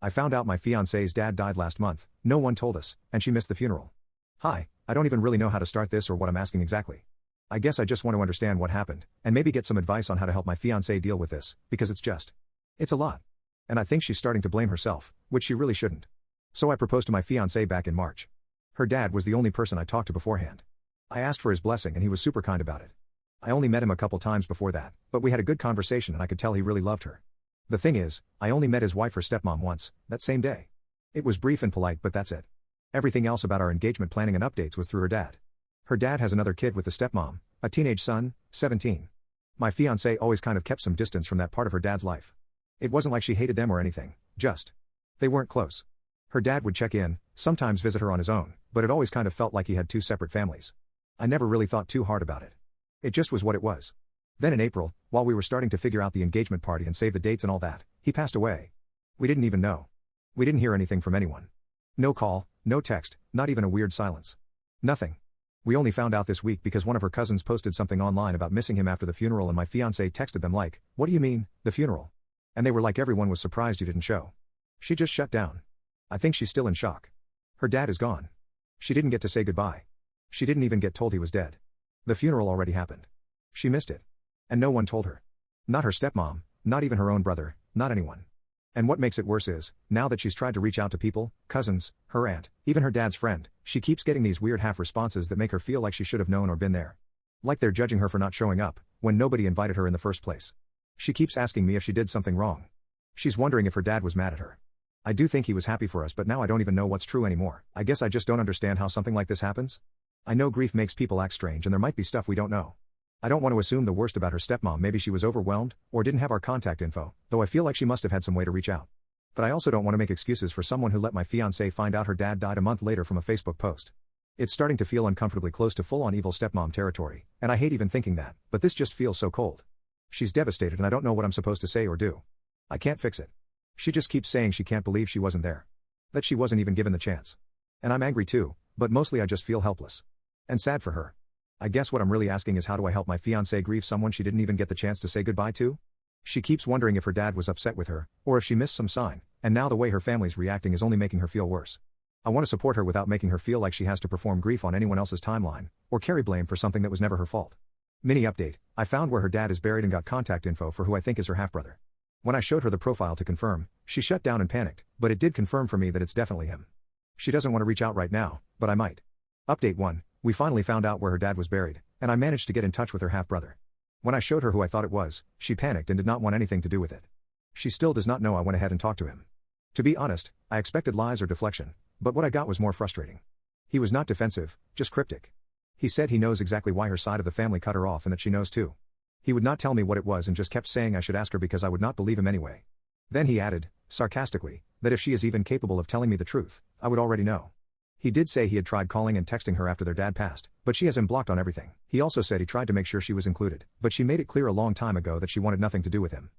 I found out my fiancée's dad died last month, no one told us, and she missed the funeral. Hi, I don't even really know how to start this or what I'm asking exactly. I guess I just want to understand what happened, and maybe get some advice on how to help my fiancée deal with this, because it's a lot. And I think she's starting to blame herself, which she really shouldn't. So I proposed to my fiancée back in March. Her dad was the only person I talked to beforehand. I asked for his blessing and he was super kind about it. I only met him a couple times before that, but we had a good conversation and I could tell he really loved her. The thing is, I only met his wife or stepmom once, that same day. It was brief and polite, but that's it. Everything else about our engagement planning and updates was through her dad. Her dad has another kid with the stepmom, a teenage son, 17. My fiancée always kind of kept some distance from that part of her dad's life. It wasn't like she hated them or anything, just they weren't close. Her dad would check in, sometimes visit her on his own, but it always kind of felt like he had two separate families. I never really thought too hard about it. It just was what it was. Then in April, while we were starting to figure out the engagement party and save the dates and all that, he passed away. We didn't even know. We didn't hear anything from anyone. No call, no text, not even a weird silence. Nothing. We only found out this week because one of her cousins posted something online about missing him after the funeral and my fiancée texted them like, "What do you mean, the funeral?" And they were like, "Everyone was surprised you didn't show." She just shut down. I think she's still in shock. Her dad is gone. She didn't get to say goodbye. She didn't even get told he was dead. The funeral already happened. She missed it. And no one told her. Not her stepmom, not even her own brother, not anyone. And what makes it worse is, now that she's tried to reach out to people, cousins, her aunt, even her dad's friend, she keeps getting these weird half responses that make her feel like she should have known or been there. Like they're judging her for not showing up, when nobody invited her in the first place. She keeps asking me if she did something wrong. She's wondering if her dad was mad at her. I do think he was happy for us, but now I don't even know what's true anymore. I guess I just don't understand how something like this happens. I know grief makes people act strange and there might be stuff we don't know. I don't want to assume the worst about her stepmom. Maybe she was overwhelmed, or didn't have our contact info, though I feel like she must have had some way to reach out. But I also don't want to make excuses for someone who let my fiancée find out her dad died a month later from a Facebook post. It's starting to feel uncomfortably close to full-on evil stepmom territory, and I hate even thinking that, but this just feels so cold. She's devastated and I don't know what I'm supposed to say or do. I can't fix it. She just keeps saying she can't believe she wasn't there. That she wasn't even given the chance. And I'm angry too, but mostly I just feel helpless. And sad for her. I guess what I'm really asking is, how do I help my fiancée grieve someone she didn't even get the chance to say goodbye to? She keeps wondering if her dad was upset with her, or if she missed some sign, and now the way her family's reacting is only making her feel worse. I want to support her without making her feel like she has to perform grief on anyone else's timeline, or carry blame for something that was never her fault. Mini update, I found where her dad is buried and got contact info for who I think is her half-brother. When I showed her the profile to confirm, she shut down and panicked, but it did confirm for me that it's definitely him. She doesn't want to reach out right now, but I might. Update 1, we finally found out where her dad was buried, and I managed to get in touch with her half-brother. When I showed her who I thought it was, she panicked and did not want anything to do with it. She still does not know I went ahead and talked to him. To be honest, I expected lies or deflection, but what I got was more frustrating. He was not defensive, just cryptic. He said he knows exactly why her side of the family cut her off and that she knows too. He would not tell me what it was and just kept saying I should ask her because I would not believe him anyway. Then he added, sarcastically, that if she is even capable of telling me the truth, I would already know. He did say he had tried calling and texting her after their dad passed, but she has him blocked on everything. He also said he tried to make sure she was included, but she made it clear a long time ago that she wanted nothing to do with him.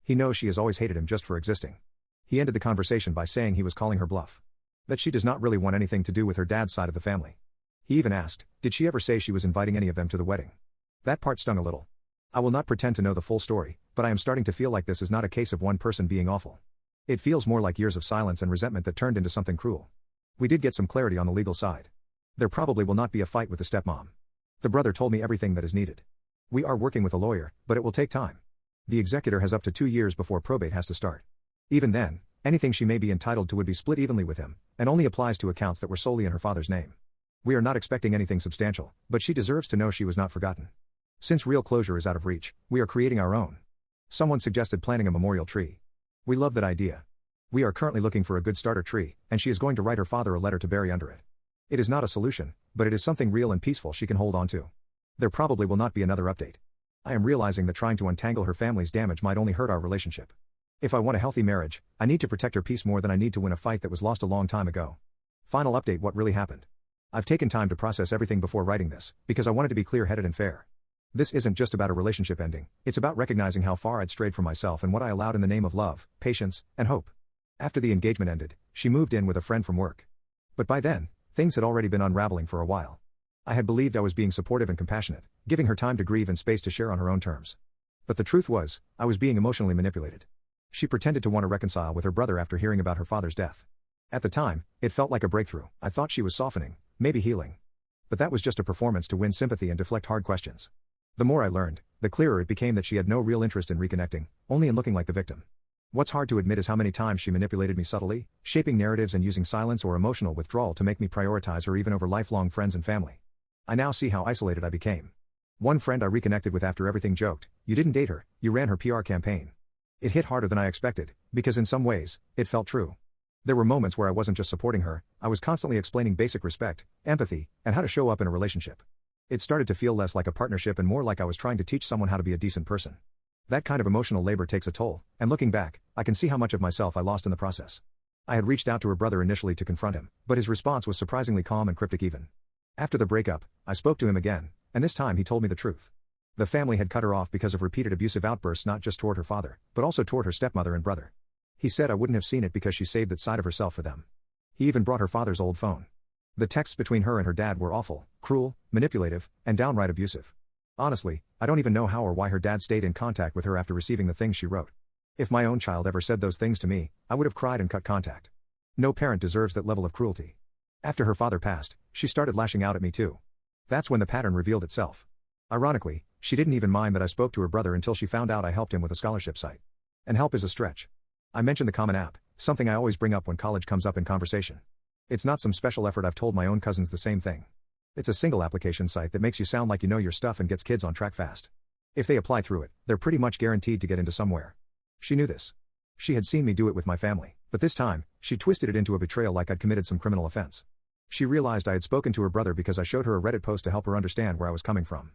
He knows she has always hated him just for existing. He ended the conversation by saying he was calling her bluff. That she does not really want anything to do with her dad's side of the family. He even asked, did she ever say she was inviting any of them to the wedding? That part stung a little. I will not pretend to know the full story, but I am starting to feel like this is not a case of one person being awful. It feels more like years of silence and resentment that turned into something cruel. We did get some clarity on the legal side. There probably will not be a fight with the stepmom. The brother told me everything that is needed. We are working with a lawyer, but it will take time. The executor has up to 2 years before probate has to start. Even then, anything she may be entitled to would be split evenly with him, and only applies to accounts that were solely in her father's name. We are not expecting anything substantial, but she deserves to know she was not forgotten. Since real closure is out of reach, we are creating our own. Someone suggested planting a memorial tree. We love that idea. We are currently looking for a good starter tree, and she is going to write her father a letter to bury under it. It is not a solution, but it is something real and peaceful she can hold on to. There probably will not be another update. I am realizing that trying to untangle her family's damage might only hurt our relationship. If I want a healthy marriage, I need to protect her peace more than I need to win a fight that was lost a long time ago. Final update, what really happened. I've taken time to process everything before writing this, because I wanted to be clear-headed and fair. This isn't just about a relationship ending, it's about recognizing how far I'd strayed from myself and what I allowed in the name of love, patience, and hope. After the engagement ended, she moved in with a friend from work. But by then, things had already been unraveling for a while. I had believed I was being supportive and compassionate, giving her time to grieve and space to share on her own terms. But the truth was, I was being emotionally manipulated. She pretended to want to reconcile with her brother after hearing about her father's death. At the time, it felt like a breakthrough. I thought she was softening, maybe healing. But that was just a performance to win sympathy and deflect hard questions. The more I learned, the clearer it became that she had no real interest in reconnecting, only in looking like the victim. What's hard to admit is how many times she manipulated me subtly, shaping narratives and using silence or emotional withdrawal to make me prioritize her even over lifelong friends and family. I now see how isolated I became. One friend I reconnected with after everything joked, "You didn't date her, you ran her PR campaign." It hit harder than I expected, because in some ways, it felt true. There were moments where I wasn't just supporting her, I was constantly explaining basic respect, empathy, and how to show up in a relationship. It started to feel less like a partnership and more like I was trying to teach someone how to be a decent person. That kind of emotional labor takes a toll, and looking back, I can see how much of myself I lost in the process. I had reached out to her brother initially to confront him, but his response was surprisingly calm and cryptic even. After the breakup, I spoke to him again, and this time he told me the truth. The family had cut her off because of repeated abusive outbursts not just toward her father, but also toward her stepmother and brother. He said I wouldn't have seen it because she saved that side of herself for them. He even brought her father's old phone. The texts between her and her dad were awful, cruel, manipulative, and downright abusive. Honestly, I don't even know how or why her dad stayed in contact with her after receiving the things she wrote. If my own child ever said those things to me, I would have cried and cut contact. No parent deserves that level of cruelty. After her father passed, she started lashing out at me too. That's when the pattern revealed itself. Ironically, she didn't even mind that I spoke to her brother until she found out I helped him with a scholarship site. And help is a stretch. I mentioned the Common App, something I always bring up when college comes up in conversation. It's not some special effort. I've told my own cousins the same thing. It's a single application site that makes you sound like you know your stuff and gets kids on track fast. If they apply through it, they're pretty much guaranteed to get into somewhere. She knew this. She had seen me do it with my family, but this time, she twisted it into a betrayal like I'd committed some criminal offense. She realized I had spoken to her brother because I showed her a Reddit post to help her understand where I was coming from.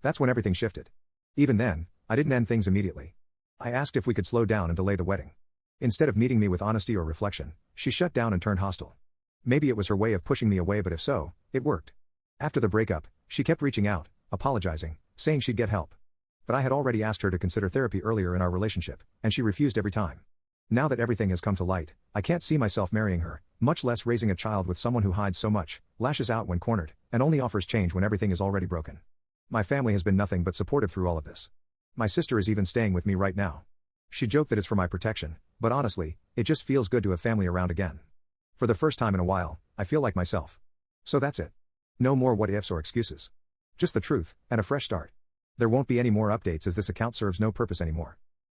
That's when everything shifted. Even then, I didn't end things immediately. I asked if we could slow down and delay the wedding. Instead of meeting me with honesty or reflection, she shut down and turned hostile. Maybe it was her way of pushing me away, but if so, it worked. After the breakup, she kept reaching out, apologizing, saying she'd get help. But I had already asked her to consider therapy earlier in our relationship, and she refused every time. Now that everything has come to light, I can't see myself marrying her, much less raising a child with someone who hides so much, lashes out when cornered, and only offers change when everything is already broken. My family has been nothing but supportive through all of this. My sister is even staying with me right now. She joked that it's for my protection, but honestly, it just feels good to have family around again. For the first time in a while, I feel like myself. So that's it. No more what ifs or excuses. Just the truth, and a fresh start. There won't be any more updates as this account serves no purpose anymore.